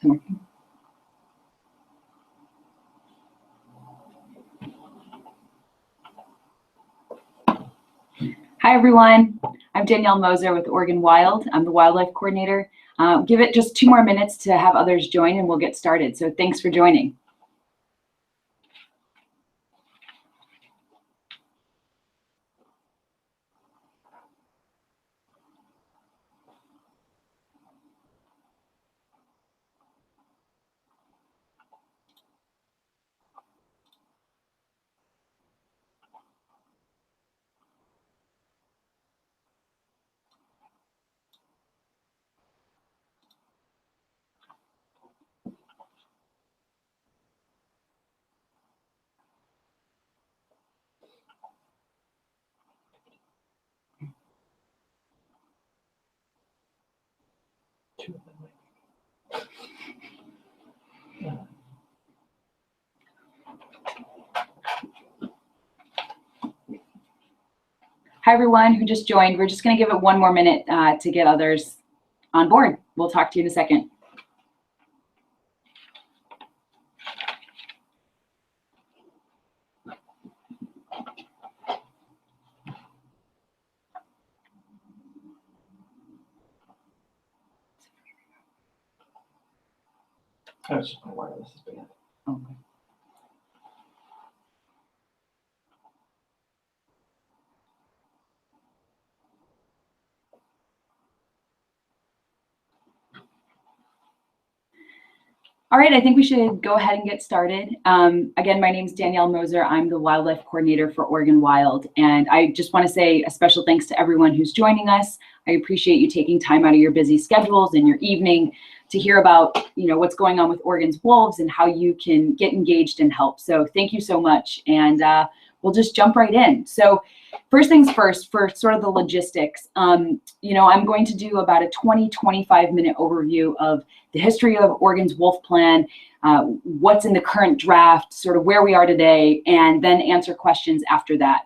Hi, everyone. I'm Danielle Moser with Oregon Wild. I'm the wildlife coordinator. Give it just 2 more minutes to have others join and we'll get started. So thanks for joining. Hi, everyone who just joined. We're just going to give it 1 more minute to get others on board. We'll talk to you in a second. I was just my wireless is bad. Okay. All right, I think we should go ahead and get started. Again, my name is Danielle Moser. I'm the wildlife coordinator for Oregon Wild. And I just want to say a special thanks to everyone who's joining us. I appreciate you taking time out of your busy schedules and your evening to hear about, what's going on with Oregon's wolves and how you can get engaged and help. So thank you so much. And we'll just jump right in. So first things first, for sort of the logistics, I'm going to do about a 25 minute overview of the history of Oregon's wolf plan, what's in the current draft, sort of where we are today, and then answer questions after that.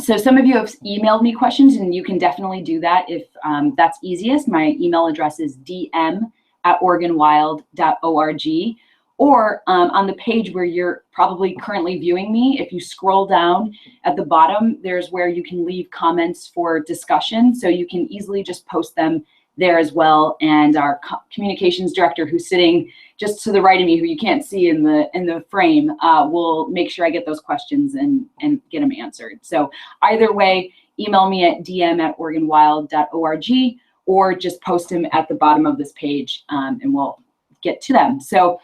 So some of you have emailed me questions, and you can definitely do that if that's easiest. My email address is dm@oregonwild.org. Or on the page where you're probably currently viewing me, if you scroll down at the bottom, there's where you can leave comments for discussion. So you can easily just post them there as well. And our communications director, who's sitting just to the right of me, who you can't see in the frame, will make sure I get those questions and get them answered. So either way, email me at dm@oregonwild.org or just post them at the bottom of this page and we'll get to them. So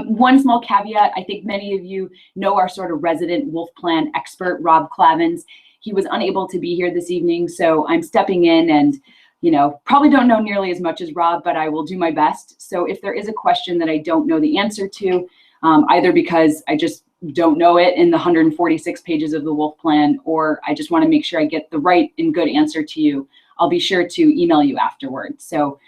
one small caveat, I think many of you know our sort of resident wolf plan expert, Rob Clavins. He was unable to be here this evening, so I'm stepping in and, probably don't know nearly as much as Rob, but I will do my best. So if there is a question that I don't know the answer to, either because I just don't know it in the 146 pages of the wolf plan, or I just want to make sure I get the right and good answer to you, I'll be sure to email you afterwards. So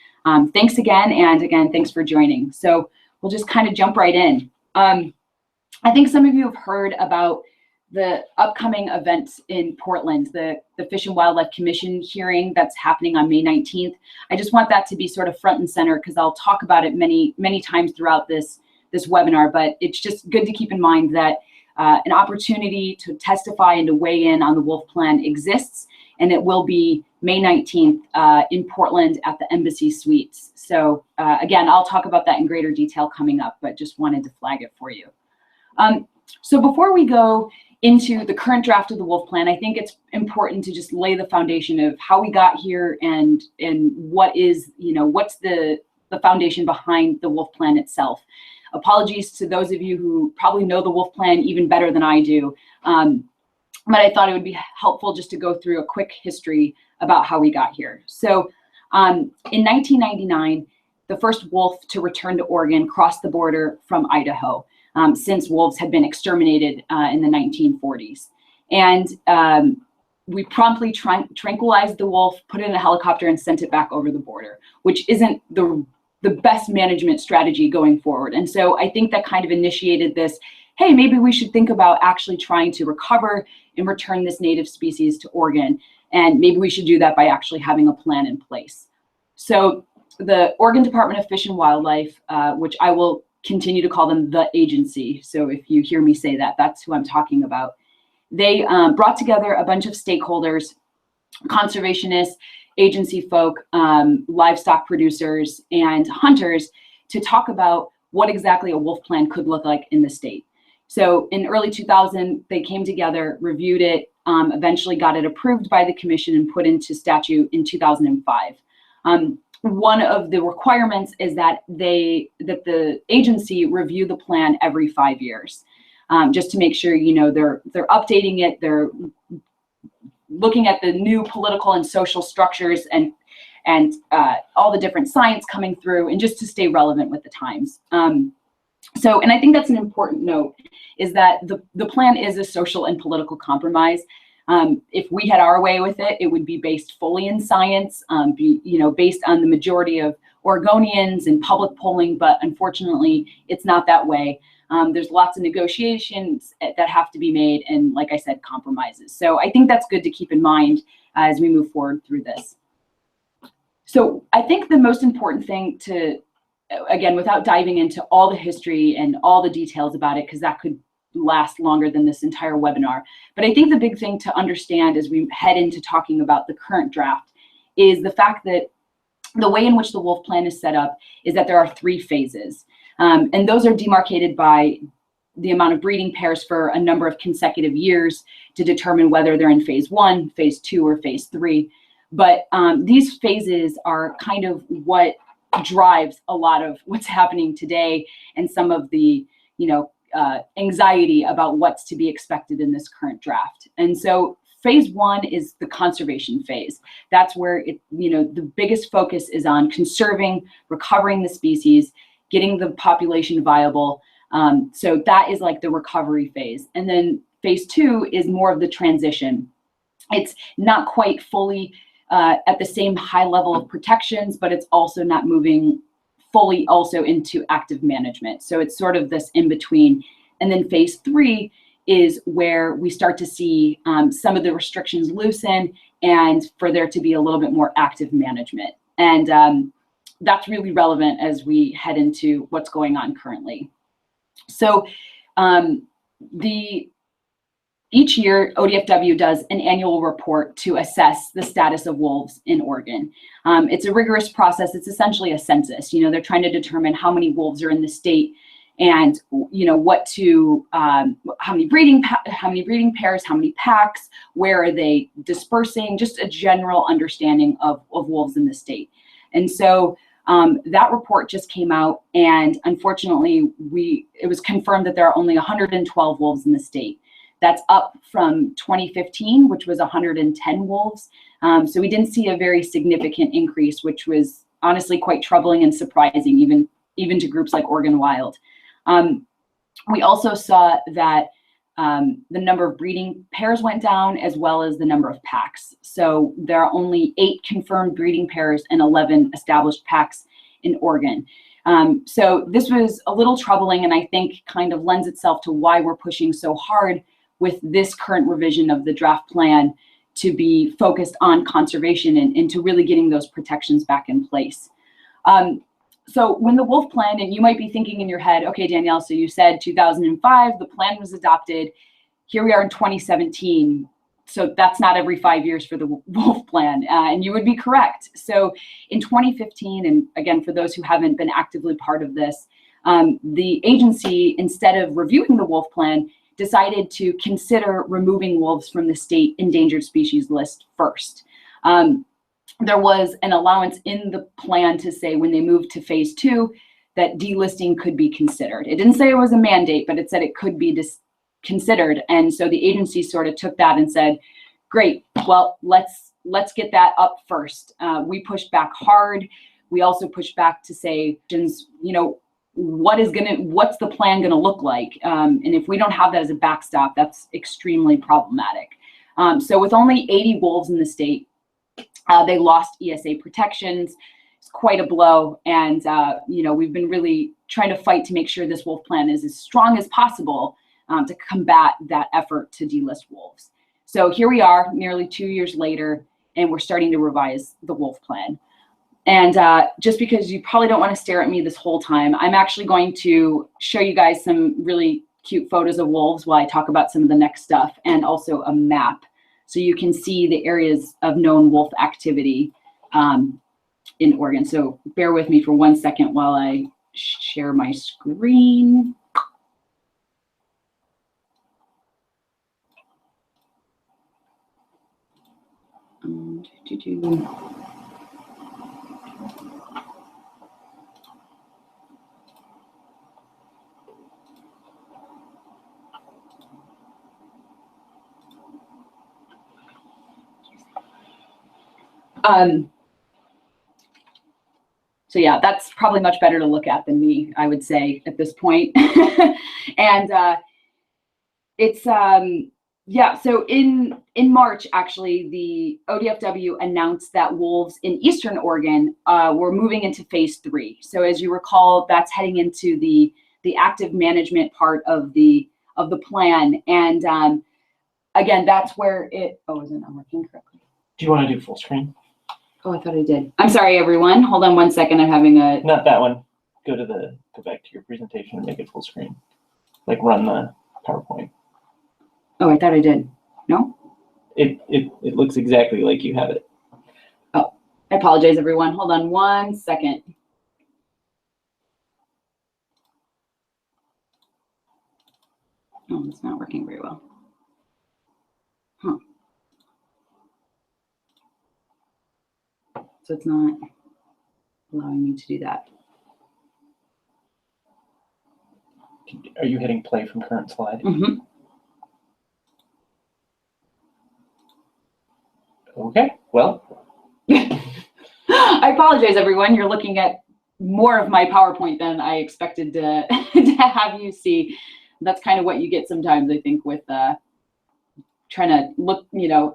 thanks again, and again, thanks for joining. So we'll just kind of jump right in. I think some of you have heard about the upcoming events in Portland, the Fish and Wildlife Commission hearing that's happening on May 19th. I just want that to be sort of front and center because I'll talk about it many, many times throughout this webinar, but it's just good to keep in mind that an opportunity to testify and to weigh in on the wolf plan exists, and it will be May 19th in Portland at the Embassy Suites. So again, I'll talk about that in greater detail coming up, but just wanted to flag it for you. So before we go into the current draft of the wolf plan, I think it's important to just lay the foundation of how we got here and what is, what's the foundation behind the wolf plan itself. Apologies to those of you who probably know the wolf plan even better than I do. But I thought it would be helpful just to go through a quick history about how we got here. So in 1999, the first wolf to return to Oregon crossed the border from Idaho, since wolves had been exterminated in the 1940s. And we promptly tranquilized the wolf, put it in a helicopter, and sent it back over the border, which isn't the best management strategy going forward. And so I think that kind of initiated this, hey, maybe we should think about actually trying to recover and return this native species to Oregon. And maybe we should do that by actually having a plan in place. So the Oregon Department of Fish and Wildlife, which I will continue to call them the agency. So if you hear me say that, that's who I'm talking about. They brought together a bunch of stakeholders, conservationists, agency folk, livestock producers, and hunters to talk about what exactly a wolf plan could look like in the state. So in early 2000, they came together, reviewed it, eventually got it approved by the commission and put into statute in 2005. One of the requirements is that the agency review the plan every 5 years, just to make sure, you know, they're updating it, they're looking at the new political and social structures and all the different science coming through, and just to stay relevant with the times. And I think that's an important note, is that the plan is a social and political compromise. If we had our way with it, it would be based fully in science, based on the majority of Oregonians and public polling, but unfortunately, it's not that way. There's lots of negotiations that have to be made, and like I said, compromises. So I think that's good to keep in mind as we move forward through this. So I think the most important thing to, again, without diving into all the history and all the details about it, because that could last longer than this entire webinar. But I think the big thing to understand as we head into talking about the current draft is the fact that the way in which the wolf plan is set up is that there are 3 phases. And those are demarcated by the amount of breeding pairs for a number of consecutive years to determine whether they're in phase 1, phase 2, or phase 3. But these phases are kind of what drives a lot of what's happening today and some of the, anxiety about what's to be expected in this current draft. And so phase 1 is the conservation phase. That's where the biggest focus is on conserving, recovering the species, getting the population viable. So that is like the recovery phase. And then phase 2 is more of the transition. It's not quite fully at the same high level of protections, but it's also not moving fully also into active management. So it's sort of this in between. And then phase 3 is where we start to see some of the restrictions loosen and for there to be a little bit more active management. And that's really relevant as we head into what's going on currently. So each year, ODFW does an annual report to assess the status of wolves in Oregon. It's a rigorous process. It's essentially a census. They're trying to determine how many wolves are in the state, and how many breeding pairs, how many packs, where are they dispersing, just a general understanding of wolves in the state. And so that report just came out, and unfortunately, it was confirmed that there are only 112 wolves in the state. That's up from 2015, which was 110 wolves. So we didn't see a very significant increase, which was honestly quite troubling and surprising, even to groups like Oregon Wild. We also saw that the number of breeding pairs went down, as well as the number of packs. So there are only 8 confirmed breeding pairs and 11 established packs in Oregon. So this was a little troubling, and I think kind of lends itself to why we're pushing so hard with this current revision of the draft plan to be focused on conservation and to really getting those protections back in place. So when the wolf plan, and you might be thinking in your head, okay, Danielle, so you said 2005, the plan was adopted. Here we are in 2017. So that's not every 5 years for the wolf plan, and you would be correct. So in 2015, and again, for those who haven't been actively part of this, the agency, instead of reviewing the wolf plan, decided to consider removing wolves from the state endangered species list first. There was an allowance in the plan to say when they moved to phase 2 that delisting could be considered. It didn't say it was a mandate, but it said it could be considered. And so the agency sort of took that and said, great, well, let's get that up first. We pushed back hard. We also pushed back to say, what's the plan gonna look like? And if we don't have that as a backstop, that's extremely problematic. So with only 80 wolves in the state, they lost ESA protections. It's quite a blow. And, we've been really trying to fight to make sure this wolf plan is as strong as possible to combat that effort to delist wolves. So here we are nearly 2 years later, and we're starting to revise the wolf plan. And just because you probably don't want to stare at me this whole time, I'm actually going to show you guys some really cute photos of wolves while I talk about some of the next stuff, and also a map, so you can see the areas of known wolf activity in Oregon. So bear with me for 1 second while I share my screen. So yeah, that's probably much better to look at than me, I would say, at this point. And it's yeah, so in March, actually, the ODFW announced that wolves in Eastern Oregon were moving into phase 3. So as you recall, that's heading into the active management part of the plan. And again, that's where it, oh, is it not working correctly? Do you want to do full screen? Oh, I thought I did. I'm sorry, everyone. Hold on 1 second. I'm having a... Not that one. Go back to your presentation and make it full screen. Like run the PowerPoint. Oh, I thought I did. No? It looks exactly like you have it. Oh, I apologize, everyone. Hold on 1 second. Oh, it's not working very well. Huh. So it's not allowing me to do that. Are you hitting play from current slide? Mm-hmm. Okay, well. I apologize, everyone. You're looking at more of my PowerPoint than I expected to, to have you see. That's kind of what you get sometimes, I think, with trying to look,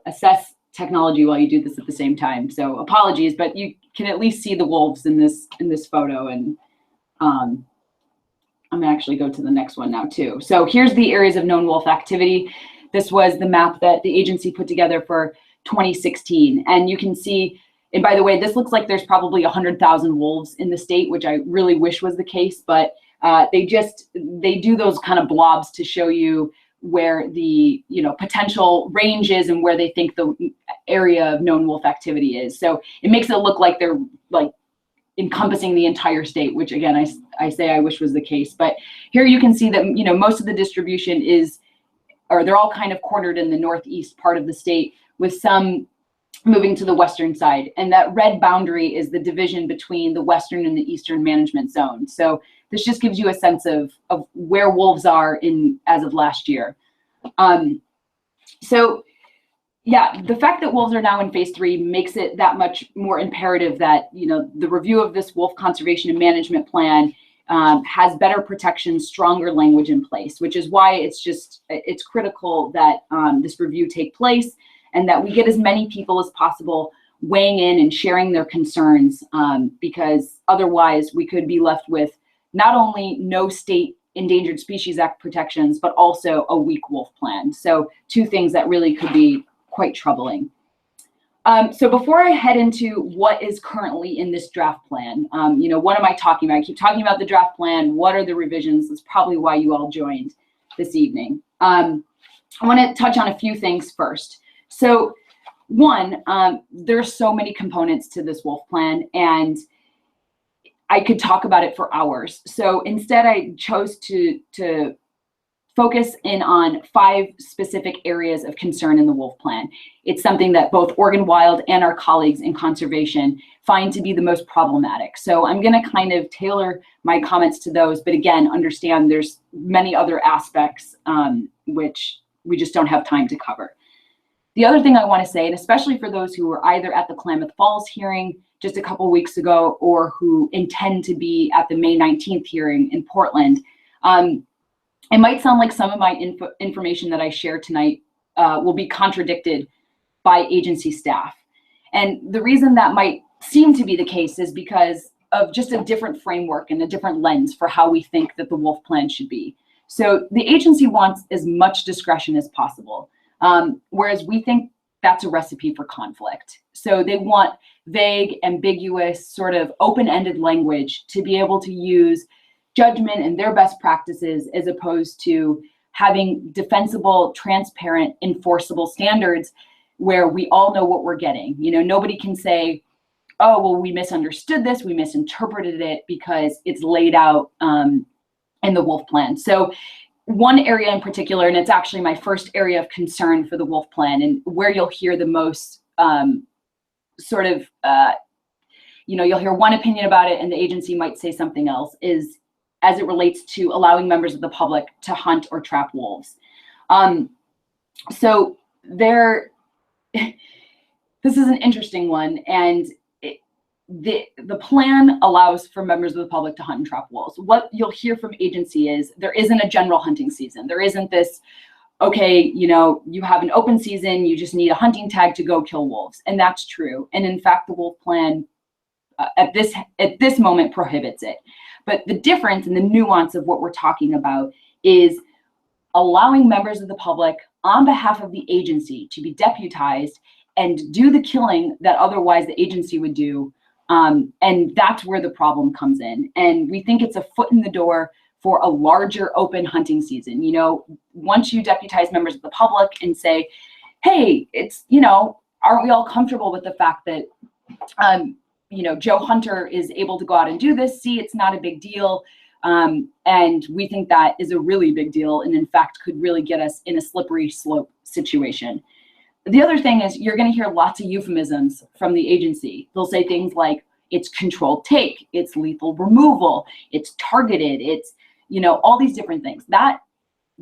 assess technology while you do this at the same time. So apologies, but you can at least see the wolves in this photo. And I'm gonna actually go to the next one now too. So here's the areas of known wolf activity. This was the map that the agency put together for 2016. And you can see, and by the way, this looks like there's probably 100,000 wolves in the state, which I really wish was the case, but they do those kind of blobs to show you where the potential range is and where they think the area of known wolf activity is. So it makes it look like they're like encompassing the entire state, which again, I say I wish was the case. But here you can see that most of the distribution is, or they're all kind of cornered in the northeast part of the state, with some moving to the western side. And that red boundary is the division between the western and the eastern management zone. So this just gives you a sense of where wolves are as of last year. So yeah, the fact that wolves are now in phase 3 makes it that much more imperative that the review of this wolf conservation and management plan has better protection, stronger language in place, which is why it's critical that this review take place and that we get as many people as possible weighing in and sharing their concerns, because otherwise we could be left with not only no state Endangered Species Act protections, but also a weak wolf plan. So 2 things that really could be quite troubling. So before I head into what is currently in this draft plan, what am I talking about? I keep talking about the draft plan. What are the revisions? That's probably why you all joined this evening. I want to touch on a few things first. So one, there's so many components to this wolf plan, and I could talk about it for hours. So instead, I chose to focus in on 5 specific areas of concern in the wolf plan. It's something that both Oregon Wild and our colleagues in conservation find to be the most problematic. So I'm going to kind of tailor my comments to those, but again, understand there's many other aspects which we just don't have time to cover. The other thing I want to say, and especially for those who were either at the Klamath Falls hearing just a couple weeks ago or who intend to be at the May 19th hearing in Portland, it might sound like some of my information that I share tonight will be contradicted by agency staff. And the reason that might seem to be the case is because of just a different framework and a different lens for how we think that the wolf plan should be. So the agency wants as much discretion as possible, whereas we think that's a recipe for conflict. So they want vague, ambiguous, sort of open-ended language to be able to use judgment and their best practices, as opposed to having defensible, transparent, enforceable standards where we all know what we're getting. You know, nobody can say, oh, well, we misunderstood this, we misinterpreted it, because it's laid out in the Wolf Plan. So one area in particular, and it's actually my first area of concern for the Wolf Plan, and where you'll hear the most you'll hear one opinion about it and the agency might say something else, is as it relates to allowing members of the public to hunt or trap wolves. So this is an interesting one, and the plan allows for members of the public to hunt and trap wolves. What you'll hear from agency is there isn't a general hunting season. There isn't this, okay, you know, you have an open season, you just need a hunting tag to go kill wolves. And that's true. And in fact, the Wolf Plan at this moment prohibits it. But the difference and the nuance of what we're talking about is allowing members of the public on behalf of the agency to be deputized and do the killing that otherwise the agency would do. And that's where the problem comes in. And we think it's a foot in the door for a larger open hunting season. You know, once you deputize members of the public and say, hey, it's, you know, aren't we all comfortable with the fact that, you know, Joe Hunter is able to go out and do this? See, it's not a big deal. And we think that is a really big deal, and in fact could really get us in a slippery slope situation. The other thing is you're going to hear lots of euphemisms from the agency. They'll say things like it's controlled take, it's lethal removal, it's targeted, it's, you know, all these different things. That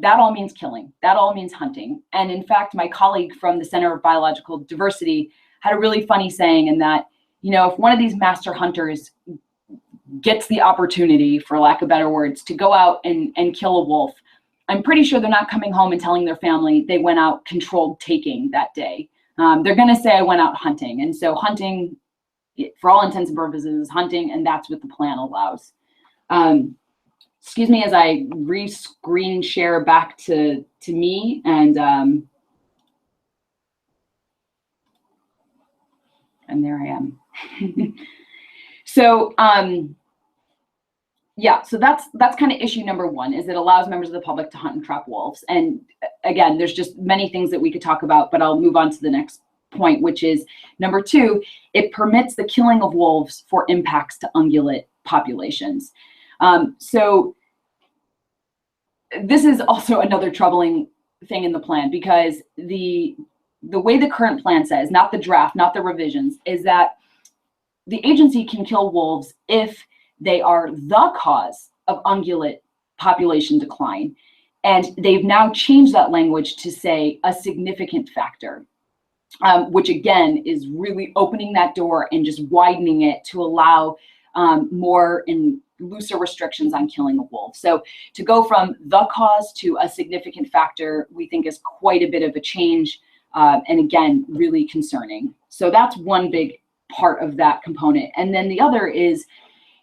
all means killing. That all means hunting. And in fact, my colleague from the Center of Biological Diversity had a really funny saying in that, you know, if one of these master hunters gets the opportunity, for lack of better words, to go out and kill a wolf, I'm pretty sure they're not coming home and telling their family they went out controlled taking that day. They're going to say I went out hunting. And so hunting, for all intents and purposes, is hunting, and that's what the plan allows. Excuse me as I re-screen share back to me, and there I am. So yeah, so that's kind of issue number one, is it allows members of the public to hunt and trap wolves. And again, there's just many things that we could talk about, but I'll move on to the next point, which is number two, it permits the killing of wolves for impacts to ungulate populations. So this is also another troubling thing in the plan, because the way the current plan says, not the draft, not the revisions, is that the agency can kill wolves if they are the cause of ungulate population decline. And they've now changed that language to say a significant factor, which again is really opening that door and just widening it to allow more and looser restrictions on killing a wolf. So to go from the cause to a significant factor, we think is quite a bit of a change, and again, really concerning. So that's one big part of that component. And then the other is,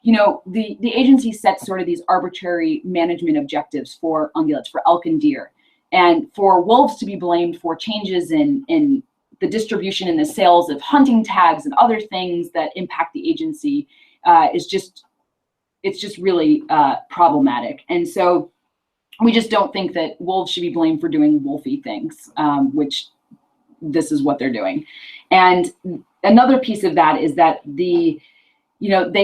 you know, the agency sets sort of these arbitrary management objectives for ungulates, for elk and deer. And for wolves to be blamed for changes in the distribution and the sales of hunting tags and other things that impact the agency it's just really problematic. And so we just don't think that wolves should be blamed for doing wolfy things, which this is what they're doing. And another piece of that is that they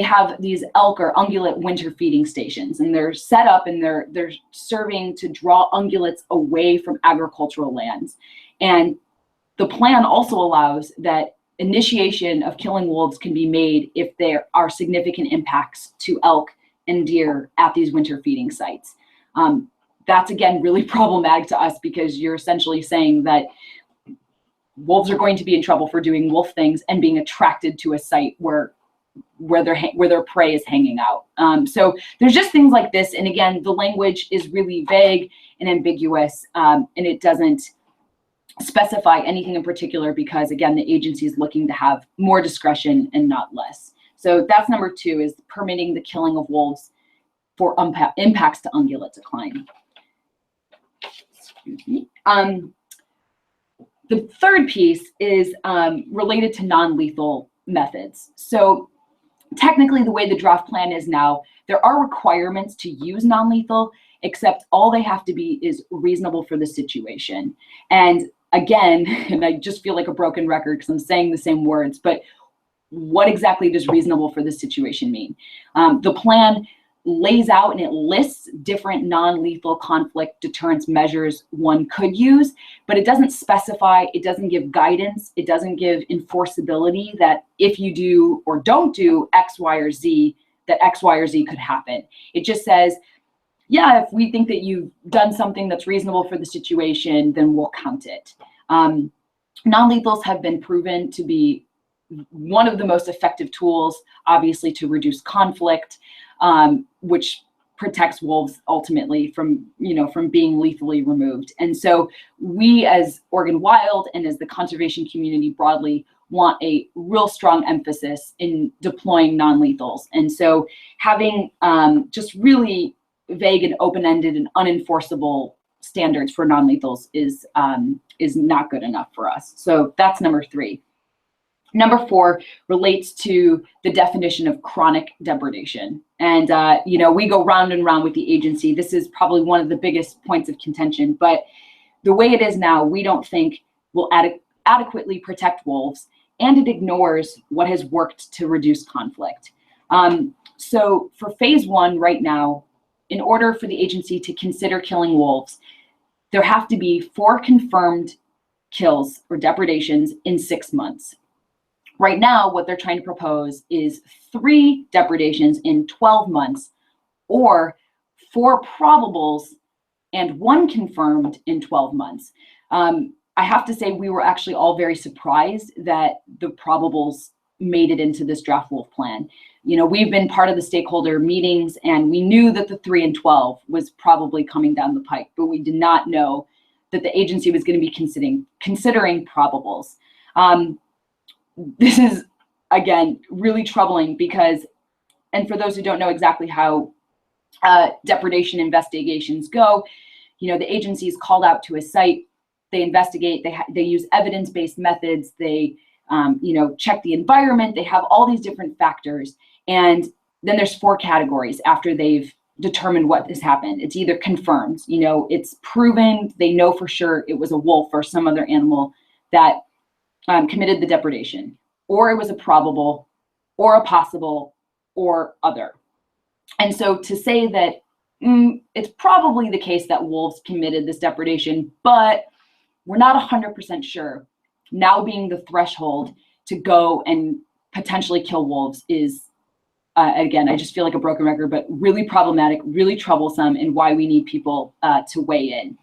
have these elk or ungulate winter feeding stations, and they're set up and they're serving to draw ungulates away from agricultural lands. And the plan also allows that initiation of killing wolves can be made if there are significant impacts to elk and deer at these winter feeding sites. That's again really problematic to us, because you're essentially saying that wolves are going to be in trouble for doing wolf things and being attracted to a site where their prey is hanging out. So there's just things like this. And again, the language is really vague and ambiguous, and it doesn't specify anything in particular, because again, the agency is looking to have more discretion and not less. So that's number two, is permitting the killing of wolves for impacts to ungulate decline. Excuse me. The third piece is related to non-lethal methods. So technically, the way the draft plan is now, there are requirements to use non-lethal, except all they have to be is reasonable for the situation. And again, and I just feel like a broken record because I'm saying the same words, but what exactly does reasonable for the situation mean? The plan lays out and it lists different non-lethal conflict deterrence measures one could use, but it doesn't specify, it doesn't give guidance, it doesn't give enforceability that if you do or don't do X, Y, or Z, that X, Y, or Z could happen. It just says, yeah, if we think that you've done something that's reasonable for the situation, then we'll count it. Non-lethals have been proven to be one of the most effective tools, obviously, to reduce conflict, which protects wolves ultimately from, from being lethally removed. And so we as Oregon Wild and as the conservation community broadly want a real strong emphasis in deploying non-lethals. And so having just really vague and open-ended and unenforceable standards for non-lethals is not good enough for us. So that's number 3. Number 4 relates to the definition of chronic depredation. And, we go round and round with the agency. This is probably one of the biggest points of contention, but the way it is now, we don't think will adequately protect wolves, and it ignores what has worked to reduce conflict. So for phase 1 right now, in order for the agency to consider killing wolves, there have to be 4 confirmed kills or depredations in 6 months. Right now, what they're trying to propose is 3 depredations in 12 months, or 4 probables and 1 confirmed in 12 months. I have to say we were actually all very surprised that the probables made it into this draft wolf plan. We've been part of the stakeholder meetings, and we knew that the 3 and 12 was probably coming down the pike, but we did not know that the agency was going to be considering probables. This is, again, really troubling because, and for those who don't know exactly how depredation investigations go, the agency is called out to a site, they investigate, they use evidence-based methods, they check the environment, they have all these different factors, and then there's 4 categories after they've determined what has happened. It's either confirmed, it's proven, they know for sure it was a wolf or some other animal that committed the depredation, or it was a probable, or a possible, or other. And so to say that it's probably the case that wolves committed this depredation, but we're not 100% sure, now being the threshold to go and potentially kill wolves is, again, I just feel like a broken record, but really problematic, really troublesome, and why we need people to weigh in.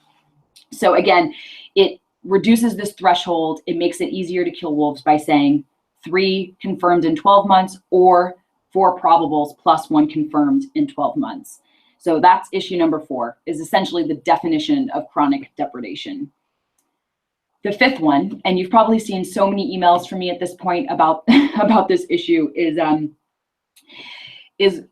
So again, it reduces this threshold. It makes it easier to kill wolves by saying 3 confirmed in 12 months or 4 probables plus 1 confirmed in 12 months. So that's issue number 4, is essentially the definition of chronic depredation. The 5th one, and you've probably seen so many emails from me at this point about, about this issue, is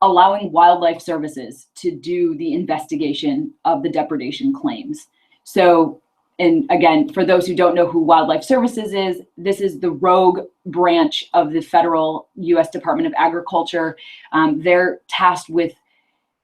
allowing wildlife services to do the investigation of the depredation claims. So, and again, for those who don't know who Wildlife Services is, this is the rogue branch of the federal U.S. Department of Agriculture. They're tasked with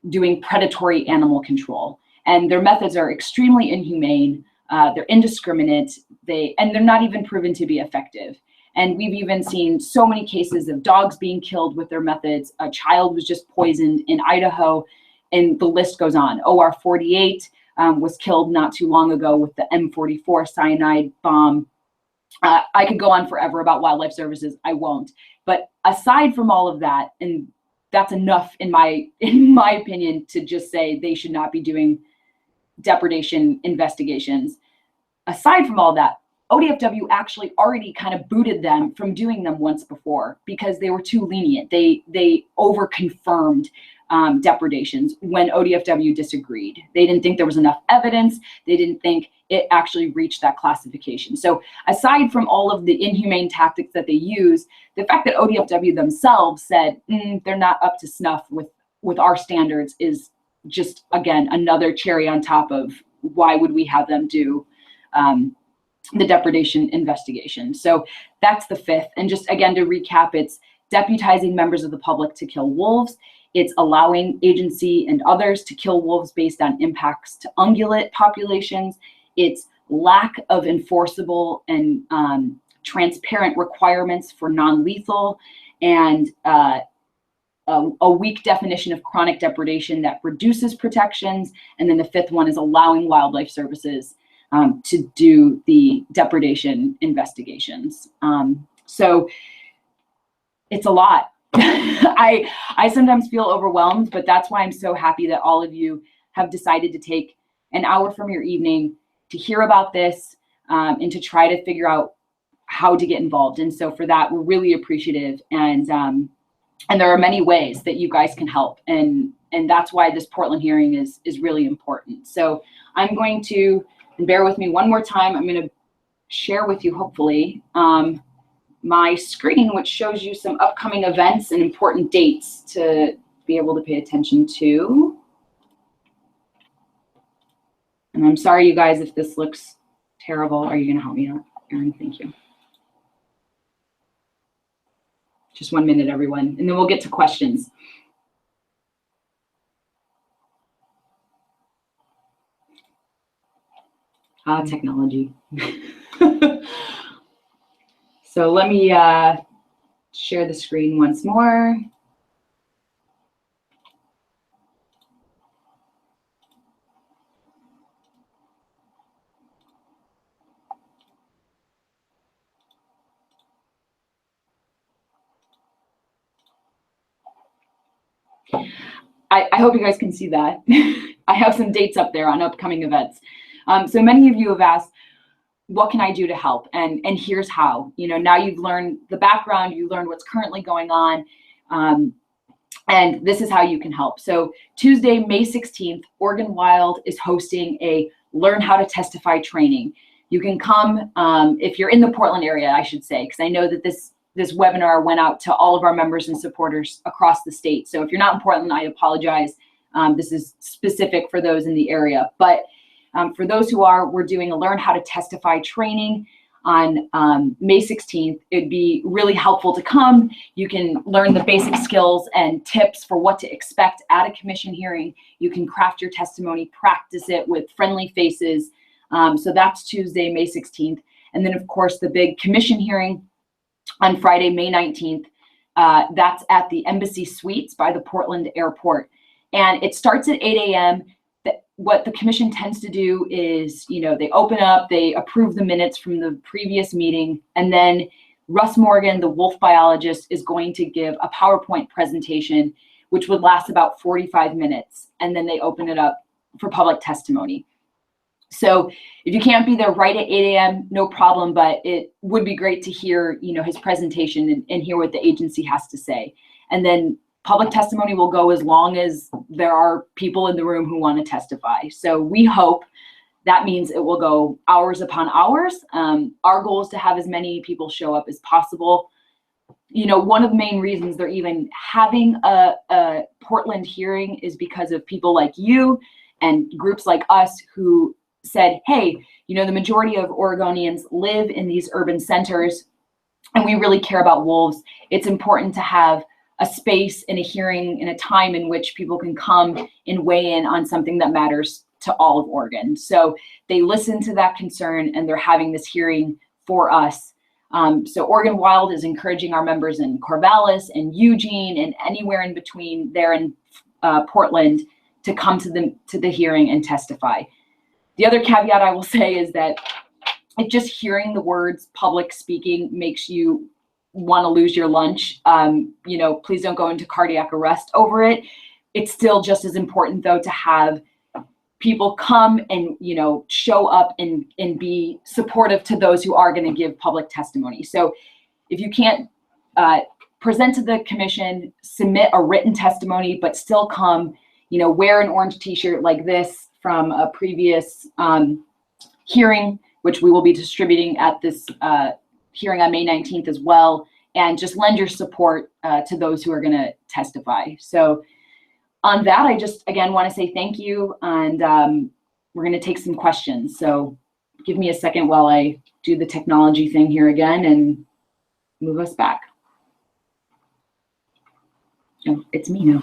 doing predatory animal control, and their methods are extremely inhumane. They're indiscriminate, and they're not even proven to be effective. And we've even seen so many cases of dogs being killed with their methods. A child was just poisoned in Idaho, and the list goes on. OR 48 was killed not too long ago with the M44 cyanide bomb. I could go on forever about Wildlife Services. I won't. But aside from all of that, and that's enough in my opinion to just say they should not be doing depredation investigations. Aside from all that, ODFW actually already kind of booted them from doing them once before because they were too lenient. They over-confirmed depredations when ODFW disagreed. They didn't think there was enough evidence. They didn't think it actually reached that classification. So aside from all of the inhumane tactics that they use, the fact that ODFW themselves said they're not up to snuff with our standards is just, again, another cherry on top of why would we have them do the depredation investigation. So that's the 5th. And just again, to recap, it's deputizing members of the public to kill wolves. It's allowing agency and others to kill wolves based on impacts to ungulate populations. It's lack of enforceable and transparent requirements for non-lethal, and a weak definition of chronic depredation that reduces protections. And then the 5th one is allowing wildlife services to do the depredation investigations. So it's a lot. I sometimes feel overwhelmed, but that's why I'm so happy that all of you have decided to take an hour from your evening to hear about this and to try to figure out how to get involved. And so for that, we're really appreciative. And there are many ways that you guys can help. And that's why this Portland hearing is really important. So I'm going to, and bear with me one more time, I'm going to share with you, hopefully, my screen, which shows you some upcoming events and important dates to be able to pay attention to. And I'm sorry, you guys, if this looks terrible. Are you going to help me out, Erin? Thank you. Just 1 minute, everyone, and then we'll get to questions. Technology. So let me share the screen once more. I hope you guys can see that. I have some dates up there on upcoming events. So many of you have asked, what can I do to help? And here's how. You know, now you've learned the background, you learned what's currently going on, and this is how you can help. So Tuesday, May 16th, Oregon Wild is hosting a Learn How to Testify training. You can come if you're in the Portland area, I should say, because I know that this webinar went out to all of our members and supporters across the state. So if you're not in Portland, I apologize. This is specific for those in the area. But for those who are, we're doing a Learn How to Testify training on May 16th. It'd be really helpful to come. You can learn the basic skills and tips for what to expect at a commission hearing. You can craft your testimony, practice it with friendly faces. So that's Tuesday, May 16th. And then, of course, the big commission hearing on Friday, May 19th. That's at the Embassy Suites by the Portland Airport. And it starts at 8 a.m. What the commission tends to do is, you know, they open up, they approve the minutes from the previous meeting, and then Russ Morgan, the wolf biologist, is going to give a PowerPoint presentation, which would last about 45 minutes, and then they open it up for public testimony. So if you can't be there right at 8 a.m., no problem, but it would be great to hear, you know, his presentation and hear what the agency has to say. And then public testimony will go as long as there are people in the room who want to testify. So we hope that means it will go hours upon hours. Our goal is to have as many people show up as possible. You know, one of the main reasons they're even having a Portland hearing is because of people like you and groups like us who said, hey, you know, the majority of Oregonians live in these urban centers and we really care about wolves. It's important to have a space and a hearing and a time in which people can come and weigh in on something that matters to all of Oregon. So they listen to that concern and they're having this hearing for us. So Oregon Wild is encouraging our members in Corvallis and Eugene and anywhere in between there in Portland to come to the hearing and testify. The other caveat I will say is that if just hearing the words public speaking makes you want to lose your lunch, you know, please don't go into cardiac arrest over it. It's still just as important, though, to have people come and, you know, show up and be supportive to those who are going to give public testimony. So if you can't present to the commission, submit a written testimony, but still come, you know, wear an orange t-shirt like this from a previous hearing, which we will be distributing at this hearing on May 19th as well, and just lend your support to those who are going to testify. So on that, I just, again, want to say thank you, and we're going to take some questions. So give me a second while I do the technology thing here again and move us back. Oh, it's me now.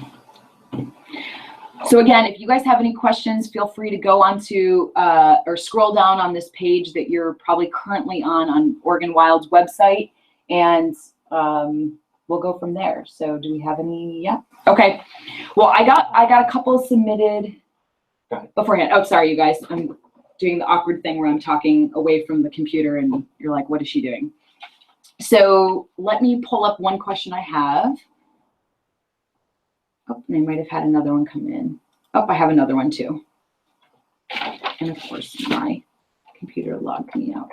So again, if you guys have any questions, feel free to go onto or scroll down on this page that you're probably currently on Oregon Wild's website, and we'll go from there. So do we have any? Yeah. Okay. Well, I got a couple submitted beforehand. Oh, sorry, you guys. I'm doing the awkward thing where I'm talking away from the computer, and you're like, "What is she doing?" So let me pull up one question I have. Oh, and I might have had another one come in. Oh, I have another one too. And of course, my computer logged me out.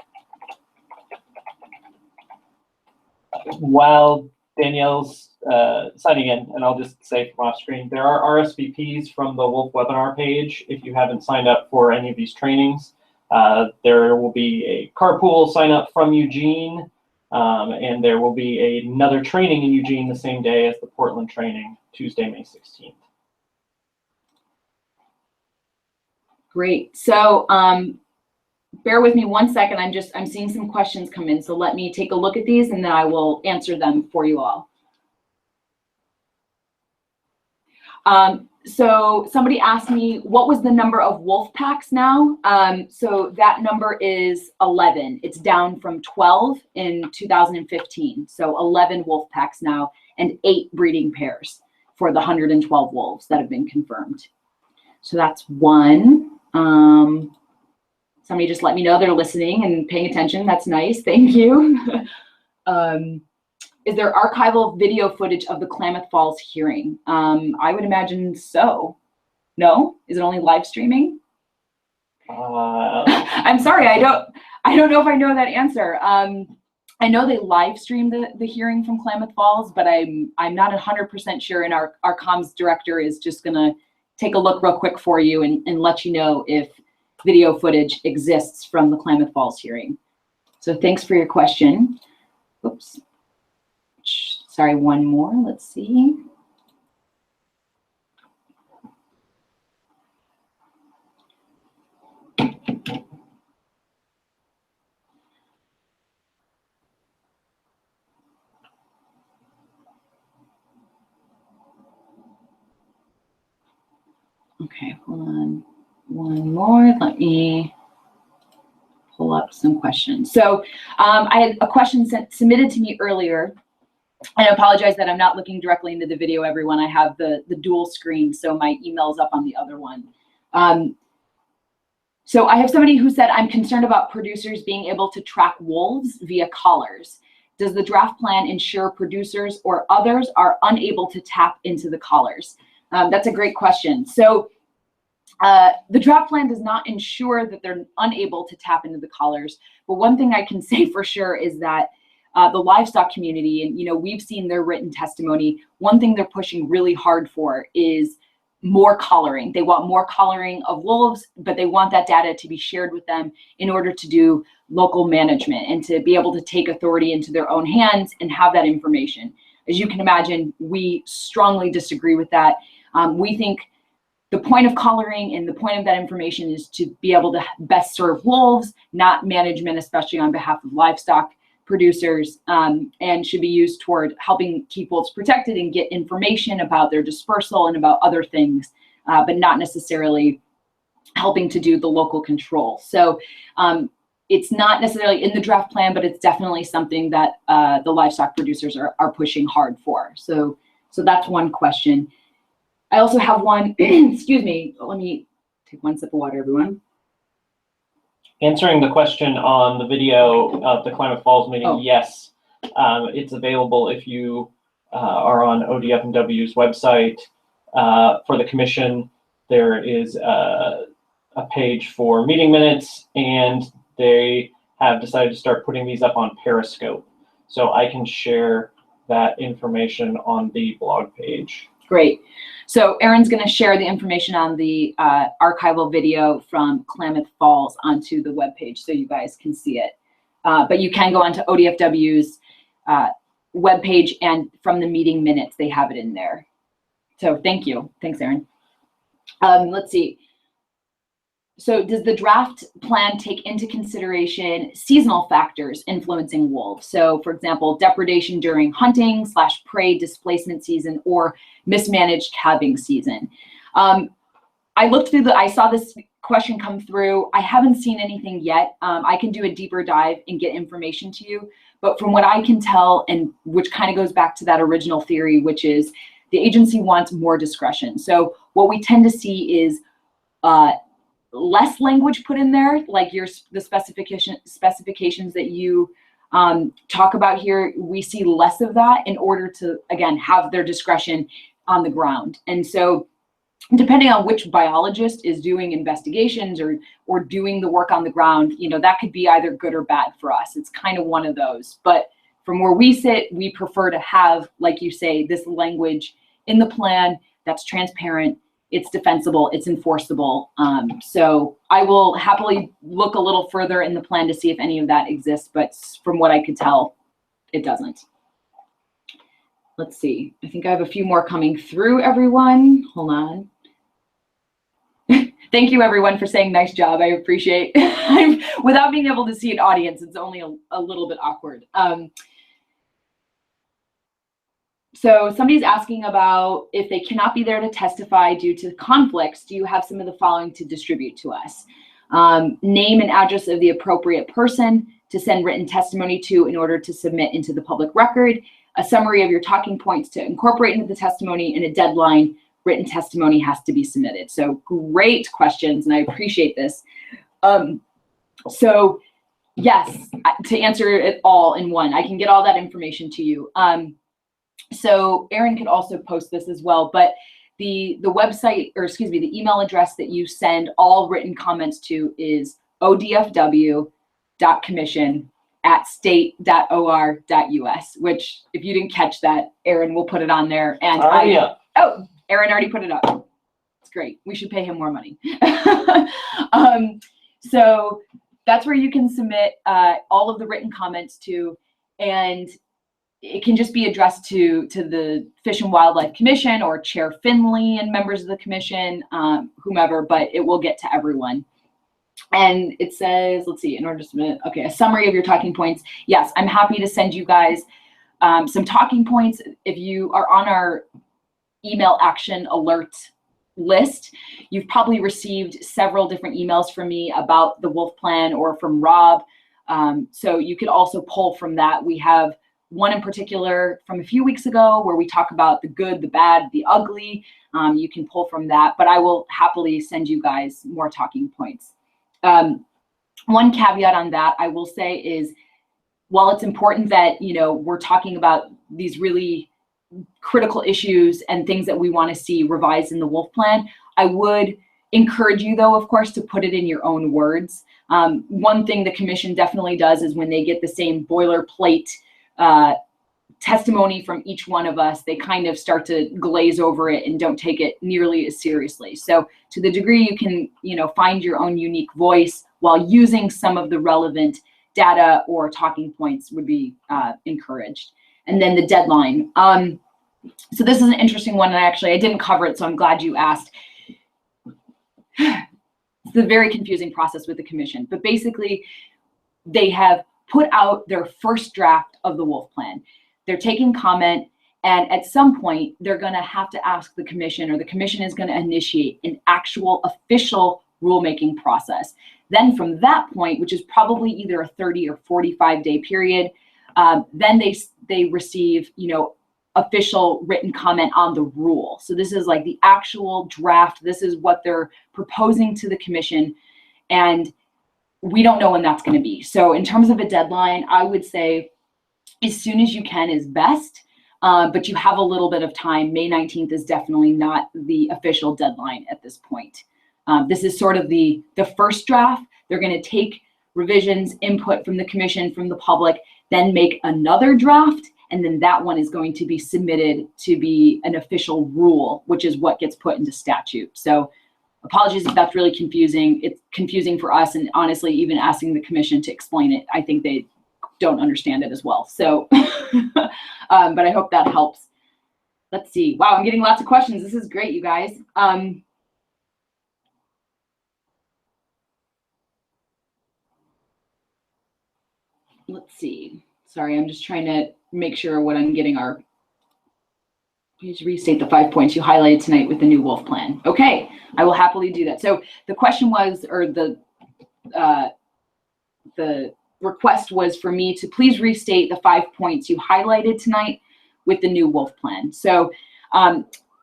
While Danielle's signing in, and I'll just say from off screen, there are RSVPs from the Wolf webinar page. If you haven't signed up for any of these trainings, there will be a carpool sign up from Eugene, and there will be another training in Eugene the same day as the Portland training, Tuesday, May 16th. Great. So bear with me one second. I'm seeing some questions come in. So let me take a look at these, and then I will answer them for you all. So somebody asked me, what was the number of wolf packs now? So that number is 11. It's down from 12 in 2015. So 11 wolf packs now, and 8 breeding pairs for the 112 wolves that have been confirmed. So that's one. Somebody just let me know they're listening and paying attention. That's nice. Thank you. Is there archival video footage of the Klamath Falls hearing? I would imagine so. No? Is it only live streaming? I'm sorry, I don't know if I know that answer. I know they live streamed the hearing from Klamath Falls, but I'm not 100% sure, and our comms director is just gonna take a look real quick for you and let you know if video footage exists from the Klamath Falls hearing. So thanks for your question. Oops. Sorry, one more. Let's see. Okay, hold on. One more. Let me pull up some questions. So I had a question submitted to me earlier. I apologize that I'm not looking directly into the video, everyone. I have the dual screen, so my email's up on the other one. So I have somebody who said, I'm concerned about producers being able to track wolves via collars. Does the draft plan ensure producers or others are unable to tap into the collars? That's a great question. So the draft plan does not ensure that they're unable to tap into the collars, but one thing I can say for sure is that the livestock community, and we've seen their written testimony, one thing they're pushing really hard for is more collaring. They want more collaring of wolves, but they want that data to be shared with them in order to do local management and to be able to take authority into their own hands and have that information. As you can imagine, we strongly disagree with that. We think the point of collaring and the point of that information is to be able to best serve wolves, not management, especially on behalf of livestock producers, and should be used toward helping keep wolves protected and get information about their dispersal and about other things, but not necessarily helping to do the local control. So it's not necessarily in the draft plan, but it's definitely something that the livestock producers are pushing hard for. So that's one question. I also have one, excuse me, let me take one sip of water, everyone. Answering the question on the video of the Klamath Falls meeting, yes, it's available if you are on ODF&W's website. For the commission, there is a page for meeting minutes, and they have decided to start putting these up on Periscope. So I can share that information on the blog page. Great. So Erin's going to share the information on the archival video from Klamath Falls onto the webpage so you guys can see it. But you can go onto ODFW's webpage, and from the meeting minutes, they have it in there. So thank you. Thanks, Erin. Let's see. So does the draft plan take into consideration seasonal factors influencing wolves? So for example, depredation during hunting / prey displacement season or mismanaged calving season. I saw this question come through. I haven't seen anything yet. I can do a deeper dive and get information to you. But from what I can tell, and which kind of goes back to that original theory, which is the agency wants more discretion. So what we tend to see is less language put in there, like the specifications that you talk about here. We see less of that in order to, again, have their discretion on the ground. And so depending on which biologist is doing investigations or doing the work on the ground, you know, that could be either good or bad for us. It's kind of one of those. But from where we sit, we prefer to have, like you say, this language in the plan that's transparent, it's defensible, it's enforceable. So I will happily look a little further in the plan to see if any of that exists, but from what I could tell, it doesn't. Let's see, I think I have a few more coming through, everyone. Hold on. Thank you, everyone, for saying nice job. I appreciate it. Without being able to see an audience, it's only a little bit awkward. So somebody's asking about if they cannot be there to testify due to conflicts, do you have some of the following to distribute to us? Name and address of the appropriate person to send written testimony to in order to submit into the public record, a summary of your talking points to incorporate into the testimony, and a deadline written testimony has to be submitted. So great questions, and I appreciate this. So yes, to answer it all in one, I can get all that information to you. So Aaron could also post this as well, but the website, or excuse me, the email address that you send all written comments to is odfw.commission@state.or.us, which if you didn't catch that, Aaron will put it on there. And oh, Aaron already put it up. It's great. We should pay him more money. So that's where you can submit all of the written comments to, and it can just be addressed to the Fish and Wildlife Commission or Chair Finley and members of the commission, whomever, but it will get to everyone. And it says, let's see, in order to submit, okay, a summary of your talking points. Yes, I'm happy to send you guys some talking points. If you are on our email action alert list, you've probably received several different emails from me about the wolf plan or from Rob. So you could also pull from that. We have one in particular from a few weeks ago where we talk about the good, the bad, the ugly. You can pull from that, but I will happily send you guys more talking points. One caveat on that I will say is, while it's important that, you know, we're talking about these really critical issues and things that we want to see revised in the wolf plan, I would encourage you, though, of course, to put it in your own words. One thing the commission definitely does is when they get the same boilerplate testimony from each one of us, they kind of start to glaze over it and don't take it nearly as seriously. So to the degree you can, you know, find your own unique voice while using some of the relevant data or talking points would be encouraged. And then the deadline. So this is an interesting one, and I didn't cover it, so I'm glad you asked. It's a very confusing process with the commission, but basically they have put out their first draft of the wolf plan. They're taking comment, and at some point they're going to have to ask the commission, or the commission is going to initiate an actual official rulemaking process. Then from that point, which is probably either a 30 or 45 day period, then they receive, you know, official written comment on the rule. So this is like the actual draft. This is what they're proposing to the commission, and we don't know when that's going to be. So in terms of a deadline, I would say as soon as you can is best, but you have a little bit of time. May 19th is definitely not the official deadline at this point. This is sort of the first draft. They're going to take revisions, input from the commission, from the public, then make another draft, and then that one is going to be submitted to be an official rule, which is what gets put into statute. So apologies if that's really confusing. It's confusing for us, and honestly, even asking the commission to explain it, I think they don't understand it as well. So, but I hope that helps. Let's see. Wow, I'm getting lots of questions. This is great, you guys. let's see. Sorry, I'm just trying to make sure what I'm getting are. Please restate the 5 points you highlighted tonight with the new wolf plan. Okay, I will happily do that. So the question was, or the request was for me to please restate the 5 points you highlighted tonight with the new wolf plan. So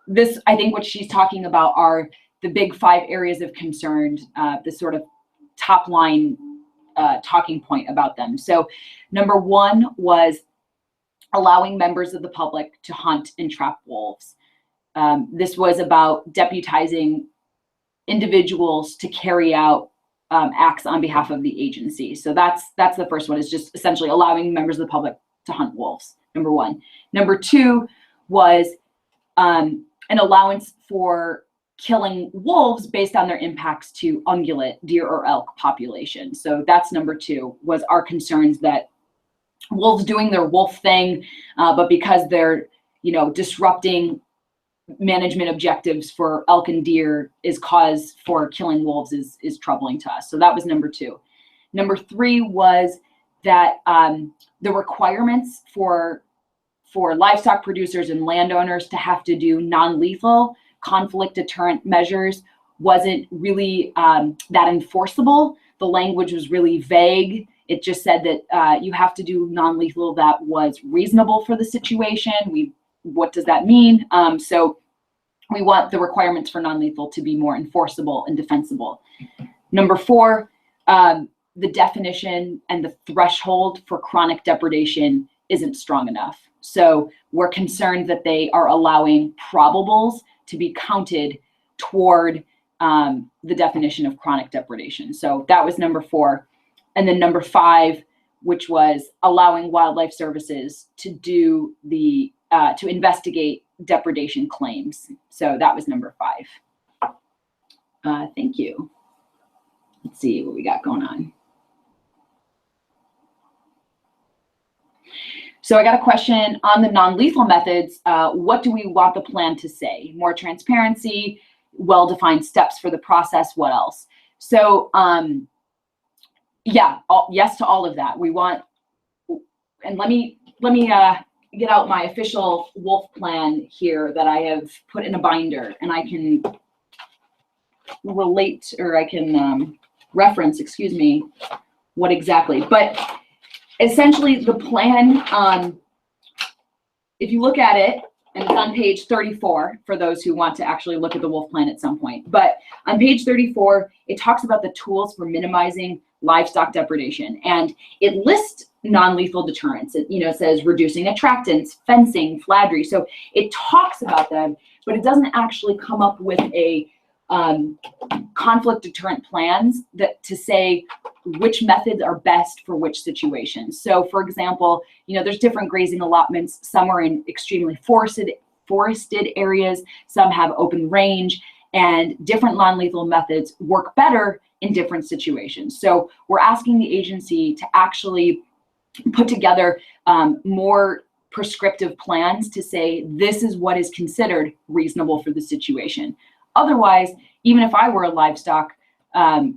this, I think what she's talking about are the big 5 areas of concern, the sort of top line talking point about them. So number 1 was allowing members of the public to hunt and trap wolves. This was about deputizing individuals to carry out acts on behalf of the agency. So that's the first one, is just essentially allowing members of the public to hunt wolves, number 1. Number 2 was an allowance for killing wolves based on their impacts to ungulate, deer or elk population. So that's number 2, was our concerns that wolves doing their wolf thing, but because they're, disrupting management objectives for elk and deer is cause for killing wolves is troubling to us. So that was number 2. Number 3 was that the requirements for livestock producers and landowners to have to do non-lethal conflict deterrent measures wasn't really that enforceable. The language was really vague. It just said that you have to do non-lethal that was reasonable for the situation. What does that mean? So we want the requirements for non-lethal to be more enforceable and defensible. Number 4, the definition and the threshold for chronic depredation isn't strong enough. So we're concerned that they are allowing probables to be counted toward the definition of chronic depredation. So that was number 4. And then number 5, which was allowing wildlife services to do to investigate depredation claims. So that was number 5. Thank you. Let's see what we got going on. So I got a question on the non-lethal methods. What do we want the plan to say? More transparency, well-defined steps for the process, what else? So yeah, yes to all of that. We want, and let me get out my official wolf plan here that I have put in a binder, and I can relate, or I can reference, excuse me, what exactly. But essentially the plan, if you look at it, and it's on page 34 for those who want to actually look at the wolf plan at some point. But on page 34, it talks about the tools for minimizing livestock depredation, and it lists non-lethal deterrents. It says reducing attractants, fencing, flattery. So it talks about them, but it doesn't actually come up with a conflict deterrent plans that to say which methods are best for which situations. So for example, there's different grazing allotments. Some are in extremely forested areas, some have open range, and different non-lethal methods work better in different situations. So we're asking the agency to actually put together more prescriptive plans to say this is what is considered reasonable for the situation. Otherwise, even if I were a livestock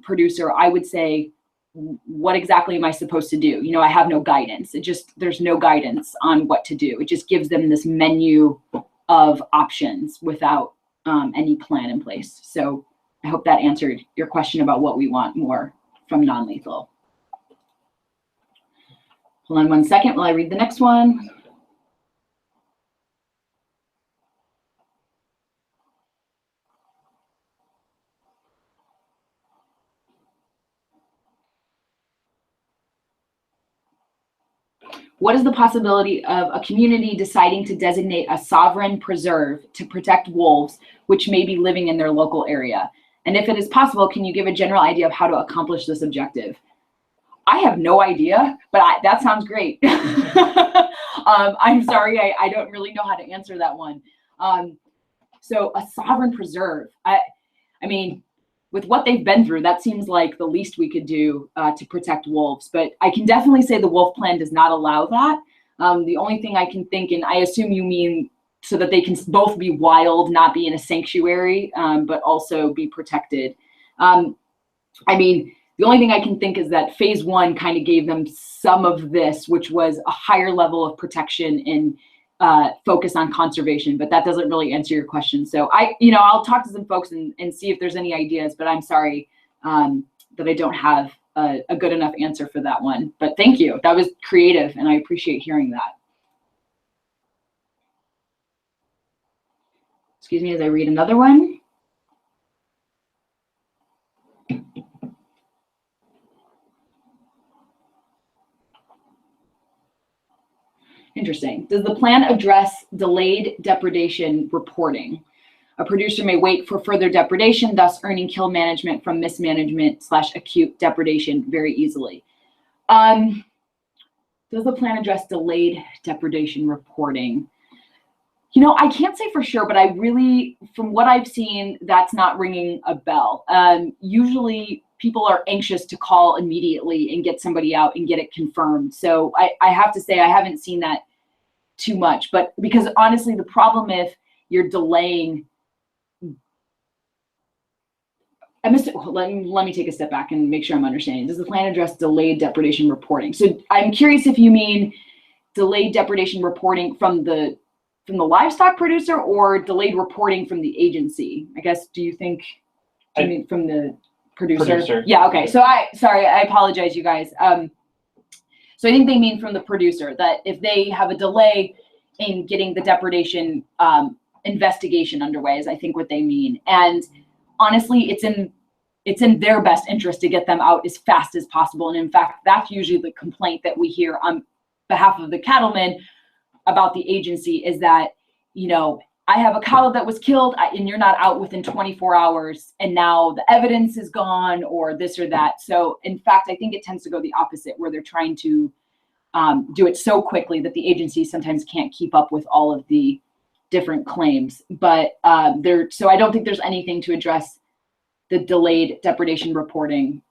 producer, I would say, what exactly am I supposed to do? I have no guidance. There's no guidance on what to do. It just gives them this menu of options without any plan in place. So I hope that answered your question about what we want more from non-lethal. Hold on one second while I read the next one. What is the possibility of a community deciding to designate a sovereign preserve to protect wolves, which may be living in their local area? And if it is possible, can you give a general idea of how to accomplish this objective? I have no idea, but that sounds great. I'm sorry, I don't really know how to answer that one. So a sovereign preserve, I mean, with what they've been through, that seems like the least we could do to protect wolves. But I can definitely say the wolf plan does not allow that. The only thing I can think, and I assume you mean so that they can both be wild, not be in a sanctuary, but also be protected. I mean, The only thing I can think is that phase 1 kind of gave them some of this, which was a higher level of protection and focus on conservation, but that doesn't really answer your question. So I'll talk to some folks and see if there's any ideas, but I'm sorry that I don't have a good enough answer for that one. But thank you. That was creative, and I appreciate hearing that. Excuse me as I read another one. Interesting. Does the plan address delayed depredation reporting? A producer may wait for further depredation, thus earning kill management from mismanagement / acute depredation very easily. Does the plan address delayed depredation reporting? I can't say for sure, but I really, from what I've seen, that's not ringing a bell. Usually people are anxious to call immediately and get somebody out and get it confirmed. So I have to say I haven't seen that too much, but because honestly, the problem if you're delaying, let me take a step back and make sure I'm understanding. Does the plan address delayed depredation reporting? So I'm curious if you mean delayed depredation reporting from the livestock producer or delayed reporting from the agency? I guess, do you mean from the producer? Yeah, okay. So I apologize, you guys. So I think they mean from the producer, that if they have a delay in getting the depredation investigation underway, is I think what they mean. And honestly, it's in their best interest to get them out as fast as possible. And in fact, that's usually the complaint that we hear on behalf of the cattlemen about the agency, is that, I have a cow that was killed and you're not out within 24 hours and now the evidence is gone or this or that. So in fact, I think it tends to go the opposite, where they're trying to do it so quickly that the agency sometimes can't keep up with all of the different claims. But so I don't think there's anything to address the delayed depredation reporting,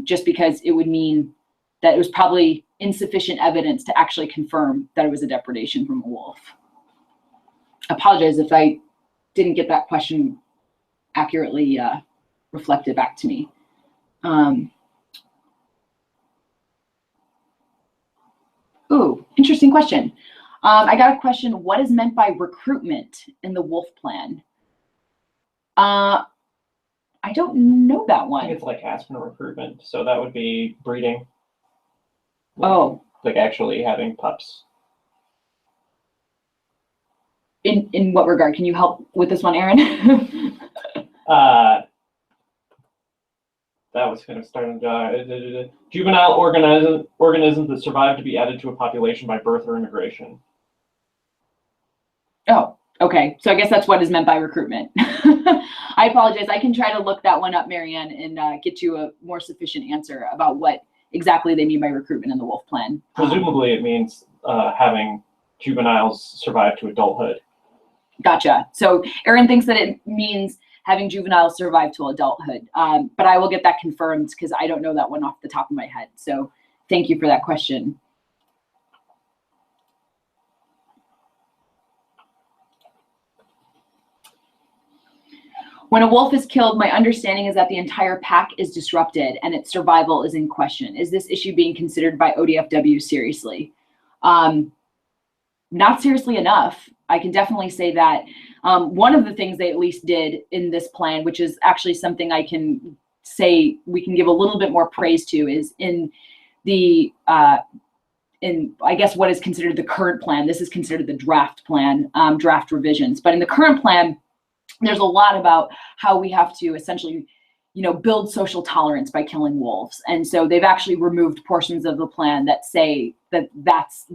just because it would mean that it was probably insufficient evidence to actually confirm that it was a depredation from a wolf. I apologize if I didn't get that question accurately reflected back to me. Ooh, interesting question. I got a question, what is meant by recruitment in the wolf plan? I don't know that one. I think it's like Aspen recruitment, so that would be breeding. Oh. Like actually having pups. In what regard? Can you help with this one, Aaron? That was kind of starting juvenile organisms that survive to be added to a population by birth or immigration. Oh, okay. So I guess that's what is meant by recruitment. I apologize. I can try to look that one up, Marianne, and get you a more sufficient answer about what exactly they mean by recruitment in the wolf plan. Presumably it means having juveniles survive to adulthood. Gotcha. So Aaron thinks that it means having juveniles survive to adulthood, but I will get that confirmed because I don't know that one off the top of my head. So thank you for that question. When a wolf is killed, my understanding is that the entire pack is disrupted and its survival is in question. Is this issue being considered by ODFW seriously? Not seriously enough. I can definitely say that. One of the things they at least did in this plan, which is actually something I can say we can give a little bit more praise to, is in the, in I guess what is considered the current plan. This is considered the draft plan, draft revisions. But in the current plan, there's a lot about how we have to essentially, build social tolerance by killing wolves. And so they've actually removed portions of the plan that say that that's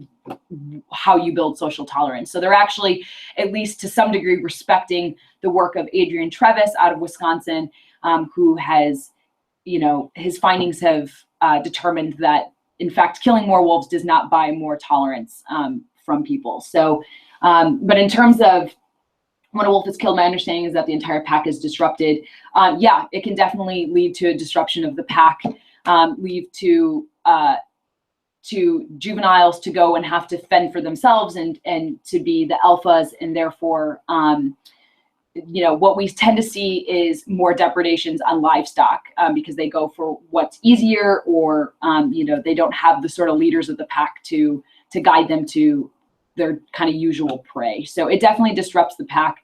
how you build social tolerance. So they're actually, at least to some degree, respecting the work of Adrian Trevis out of Wisconsin, who has, his findings have determined that, in fact, killing more wolves does not buy more tolerance from people. So, but in terms of when a wolf is killed, my understanding is that the entire pack is disrupted. Yeah, it can definitely lead to a disruption of the pack, lead to juveniles to go and have to fend for themselves and to be the alphas, and therefore what we tend to see is more depredations on livestock because they go for what's easier, or they don't have the sort of leaders of the pack to guide them to their kind of usual prey. So it definitely disrupts the pack.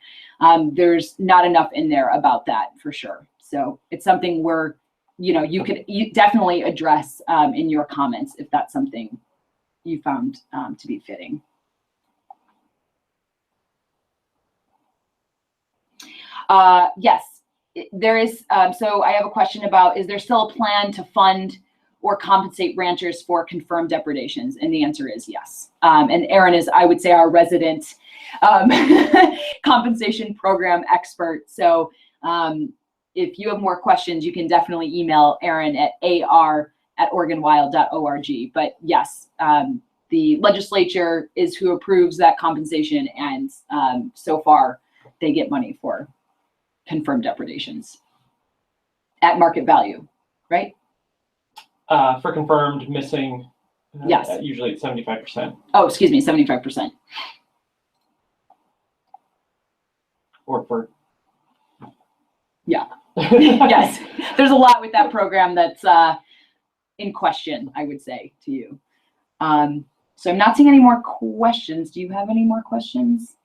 There's not enough in there about that for sure. So it's something where you could definitely address in your comments if that's something you found to be fitting. Yes, there is. So I have a question about, is there still a plan to fund or compensate ranchers for confirmed depredations? And the answer is yes. And Erin is, I would say, our resident compensation program expert. So if you have more questions, you can definitely email Erin at ar@oregonwild.org. But yes, the legislature is who approves that compensation, and so far they get money for confirmed depredations at market value, right? For confirmed missing, yes, usually it's 75%. Oh, excuse me, 75%. Or for, yeah. Yes, there's a lot with that program that's in question, I would say to you. So I'm not seeing any more questions. Do you have any more questions?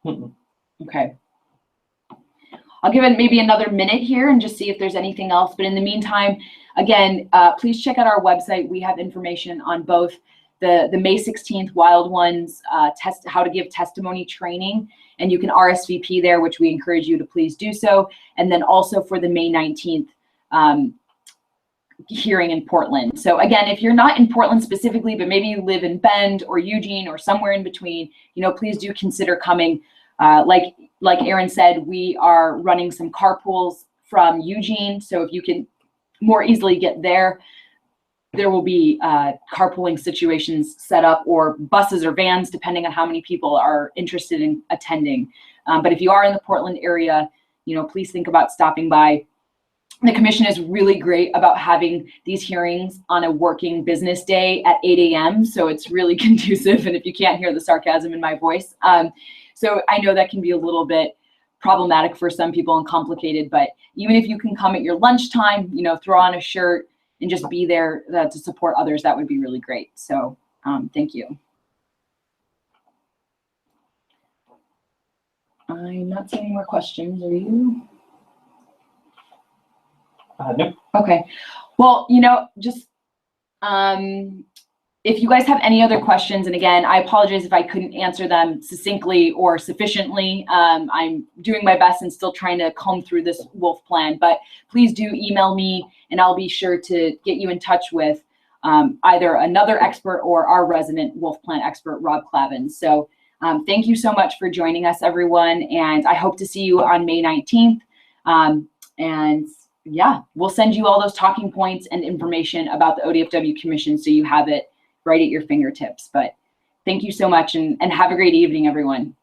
Okay. I'll give it maybe another minute here and just see if there's anything else. But in the meantime, again, please check out our website. We have information on both the May 16th Wild Ones how to give testimony training, and you can RSVP there, which we encourage you to please do so. And then also for the May 19th hearing in Portland. So again, if you're not in Portland specifically, but maybe you live in Bend or Eugene or somewhere in between, please do consider coming. Like Erin said, we are running some carpools from Eugene. So if you can more easily get there, there will be carpooling situations set up, or buses or vans, depending on how many people are interested in attending. But if you are in the Portland area, please think about stopping by. The commission is really great about having these hearings on a working business day at 8 a.m. So it's really conducive. And if you can't hear the sarcasm in my voice, so I know that can be a little bit problematic for some people and complicated, but even if you can come at your lunchtime, throw on a shirt and just be there to support others, that would be really great. So thank you. I'm not seeing any more questions. Are you? Nope. Okay. Well, just if you guys have any other questions, and again, I apologize if I couldn't answer them succinctly or sufficiently. I'm doing my best and still trying to comb through this wolf plan, but please do email me and I'll be sure to get you in touch with either another expert or our resident wolf plan expert, Rob Clavin. So thank you so much for joining us, everyone. And I hope to see you on May 19th. And yeah, we'll send you all those talking points and information about the ODFW Commission so you have it right at your fingertips. But thank you so much, and have a great evening, everyone.